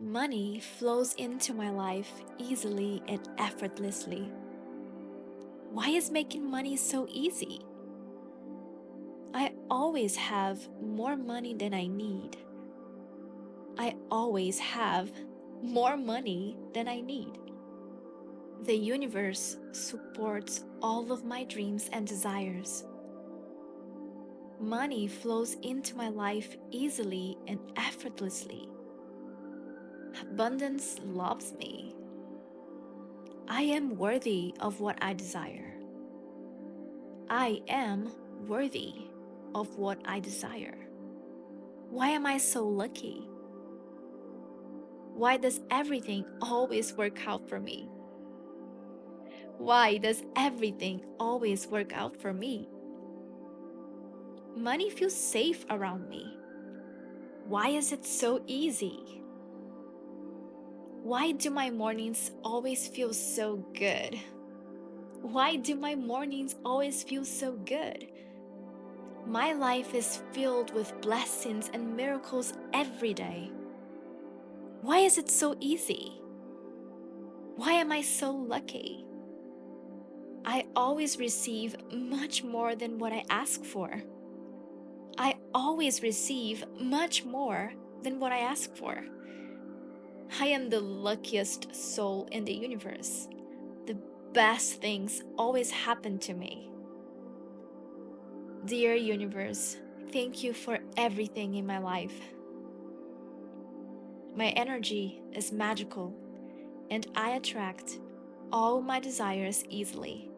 Money flows into my life easily and effortlessly. Why is making money so easy? I always have more money than I need. I always have more money than I need. The universe supports all of my dreams and desires. Money flows into my life easily and effortlessly. Abundance loves me. I am worthy of what I desire. I am worthy of what I desire. Why am I so lucky? Why does everything always work out for me? Why does everything always work out for me? Money feels safe around me. Why is it so easy? Why do my mornings always feel so good? Why do my mornings always feel so good? My life is filled with blessings and miracles every day. Why is it so easy? Why am I so lucky? I always receive much more than what I ask for. I always receive much more than what I ask for. I am the luckiest soul in the universe. The best things always happen to me. Dear universe, thank you for everything in my life. My energy is magical, and I attract all my desires easily.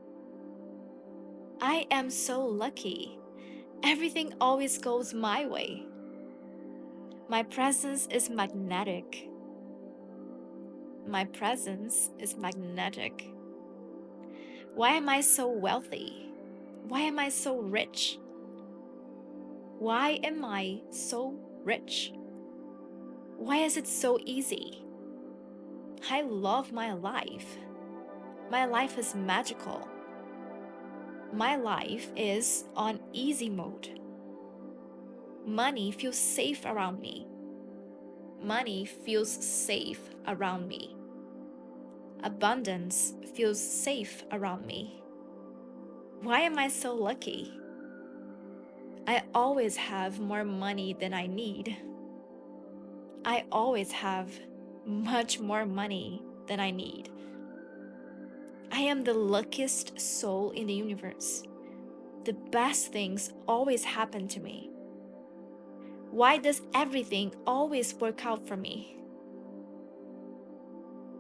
I am so lucky. Everything always goes my way. My presence is magnetic. My presence is magnetic. Why am I so wealthy? Why am I so rich? Why am I so rich? Why is it so easy? I love my life. My life is magical. My life is on easy mode. Money feels safe around me. Money feels safe around me. Abundance feels safe around me. Why am I so lucky? I always have more money than I need. I always have much more money than I need. I am the luckiest soul in the universe. The best things always happen to me. Why does everything always work out for me?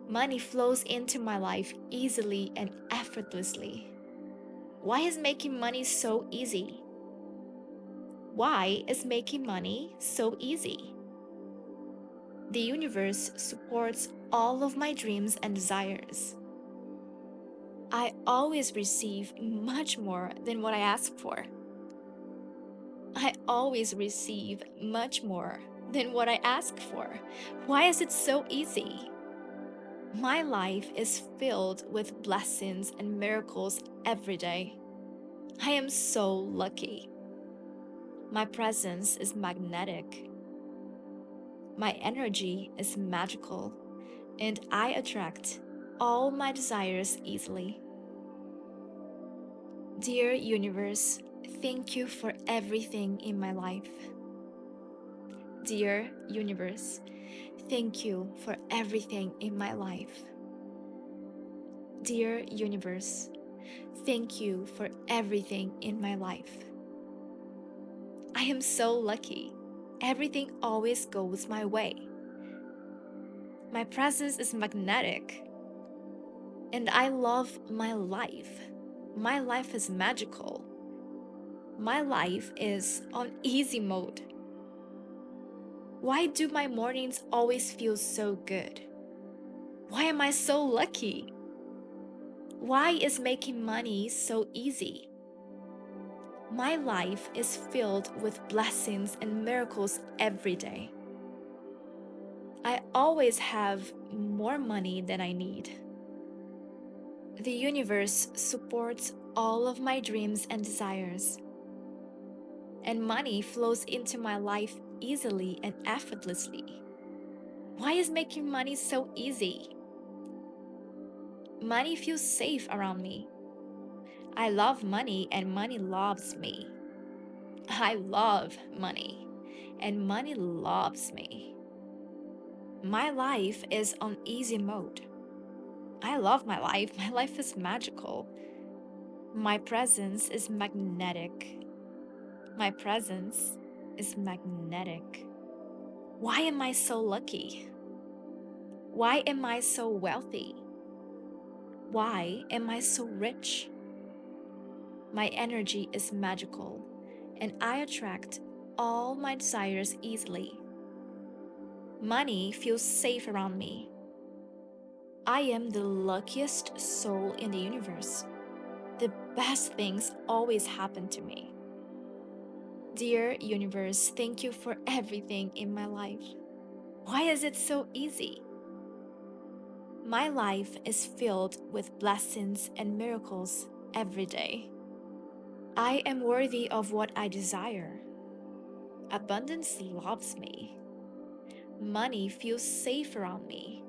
Money flows into my life easily and effortlessly. Why is making money so easy? Why is making money so easy? The universe supports all of my dreams and desires. I always receive much more than what I ask for. I always receive much more than what I ask for. Why is it so easy? My life is filled with blessings and miracles every day. I am so lucky. My presence is magnetic. My energy is magical, and I attract all my desires easily. Dear universe, thank you for everything in my life. Dear universe, thank you for everything in my life. Dear universe, thank you for everything in my life. I am so lucky. Everything always goes my way. My presence is magnetic, and I love my life. My life is magical. My life is on easy mode. Why do my mornings always feel so good? Why am I so lucky? Why is making money so easy? My life is filled with blessings and miracles every day. I always have more money than I need. The universe supports all of my dreams and desires, and money flows into my life easily and effortlessly. Why is making money so easy? Money feels safe around me. I love money and money loves me. I love money and money loves me. My life is on easy mode. I love my life. My life is magical. My presence is magnetic. My presence is magnetic. Why am I so lucky? Why am I so wealthy? Why am I so rich? My energy is magical, and I attract all my desires easily. Money feels safe around me. I am the luckiest soul in the universe. The best things always happen to me. Dear universe, thank you for everything in my life. Why is it so easy? My life is filled with blessings and miracles every day. I am worthy of what I desire. Abundance loves me. Money feels safe around me.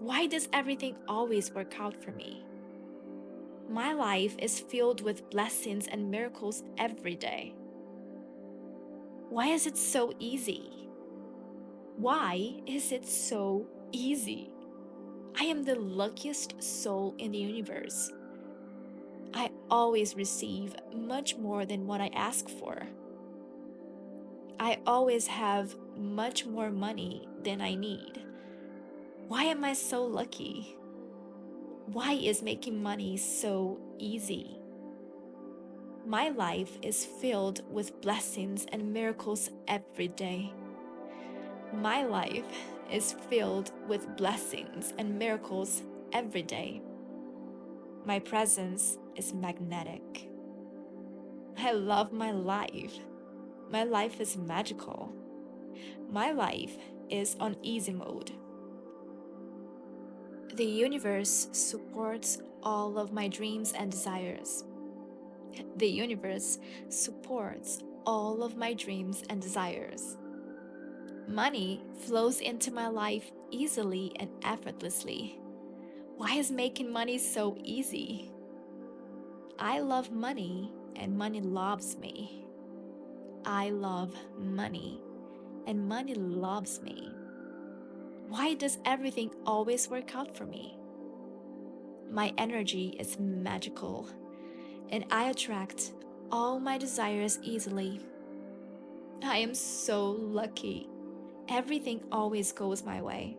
Why does everything always work out for me? My life is filled with blessings and miracles every day. Why is it so easy? Why is it so easy? I am the luckiest soul in the universe. I always receive much more than what I ask for. I always have much more money than I need. Why am I so lucky? Why is making money so easy? My life is filled with blessings and miracles every day. My life is filled with blessings and miracles every day. My presence is magnetic. I love my life. My life is magical. My life is on easy mode. The universe supports all of my dreams and desires. The universe supports all of my dreams and desires. Money flows into my life easily and effortlessly. Why is making money so easy? I love money and money loves me. I love money and money loves me. Why does everything always work out for me? My energy is magical, and I attract all my desires easily. I am so lucky. Everything always goes my way.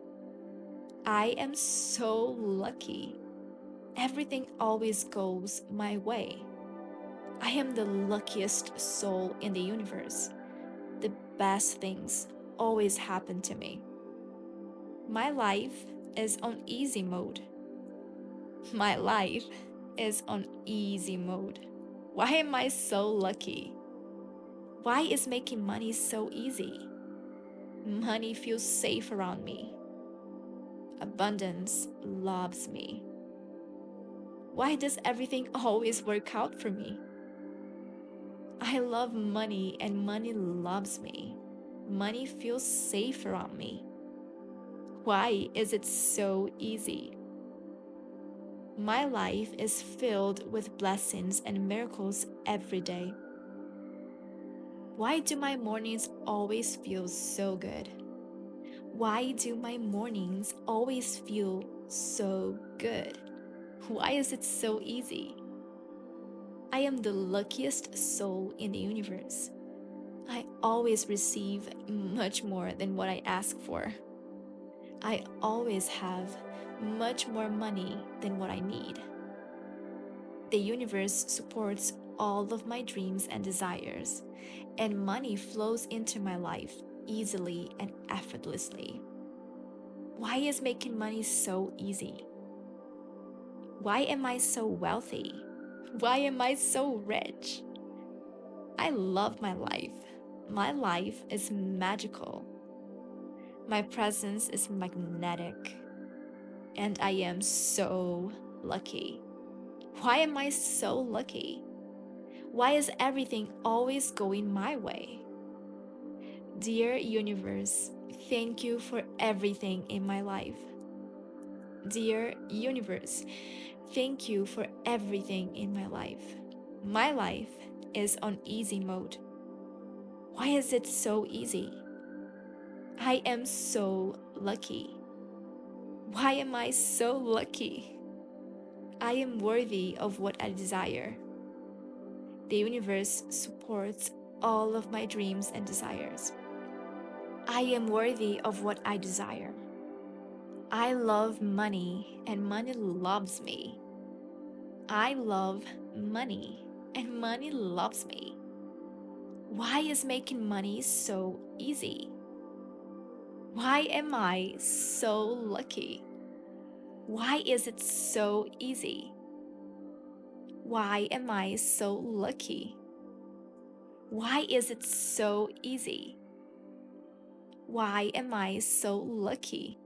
I am so lucky. Everything always goes my way. I am the luckiest soul in the universe. The best things always happen to me. My life is on easy mode. My life is on easy mode. Why am I so lucky? Why is making money so easy? Money feels safe around me. Abundance loves me. Why does everything always work out for me? I love money and money loves me. Money feels safe around me. Why is it so easy? My life is filled with blessings and miracles every day. Why do my mornings always feel so good? Why do my mornings always feel so good? Why is it so easy? I am the luckiest soul in the universe. I always receive much more than what I ask for. I always have much more money than what I need. The universe supports all of my dreams and desires, and money flows into my life easily and effortlessly. Why is making money so easy? Why am I so wealthy? Why am I so rich? I love my life. My life is magical. My presence is magnetic. And I am so lucky. Why am I so lucky? Why is everything always going my way? Dear universe, thank you for everything in my life. Dear universe, thank you for everything in my life. My life is on easy mode. Why is it so easy? I am so lucky. Why am I so lucky? I am worthy of what I desire. The universe supports all of my dreams and desires. I am worthy of what I desire. I love money and money loves me. I love money and money loves me. Why is making money so easy? Why am I so lucky? Why is it so easy? Why am I so lucky? Why is it so easy? Why am I so lucky?